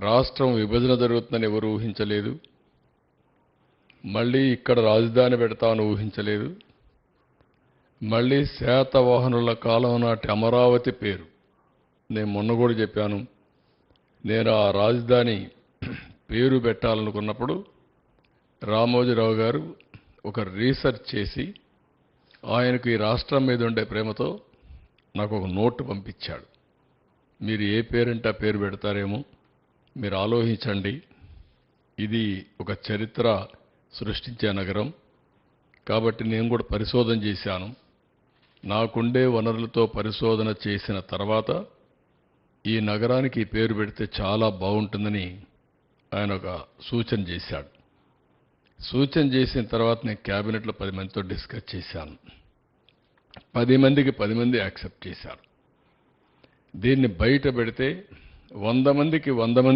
రాష్ట్రం విభజన జరుగుతుందని ఎవరు ఊహించలేదు. మళ్ళీ ఇక్కడ రాజధాని పెడతామని ఊహించలేదు. మళ్ళీ శాతవాహనుల కాలం నాటి అమరావతి పేరు నేను మొన్న కూడా చెప్పాను. నేను ఆ రాజధాని పేరు పెట్టాలనుకున్నప్పుడు రామోజీరావు గారు ఒక రీసెర్చ్ చేసి ఆయనకు ఈ రాష్ట్రం మీద ఉండే ప్రేమతో నాకు ఒక నోటు పంపించాడు. మీరు ఏ పేరంటే ఆ పేరు పెడతారేమో మీరు ఆలోచించండి. ఇది ఒక చరిత్ర సృష్టించే నగరం కాబట్టి నేను కూడా పరిశోధన చేశాను. నాకుండే వనరులతో పరిశోధన చేసిన తర్వాత ఈ నగరానికి ఈ పేరు పెడితే చాలా బాగుంటుందని ఆయన ఒక సూచన చేశాడు. సూచన చేసిన తర్వాత నేను క్యాబినెట్లో 10 మందితో డిస్కస్ చేశాను. 10 మందికి 10 మంది యాక్సెప్ట్ చేశారు. దీన్ని బయట పెడితే 100 మందికి 100 మంది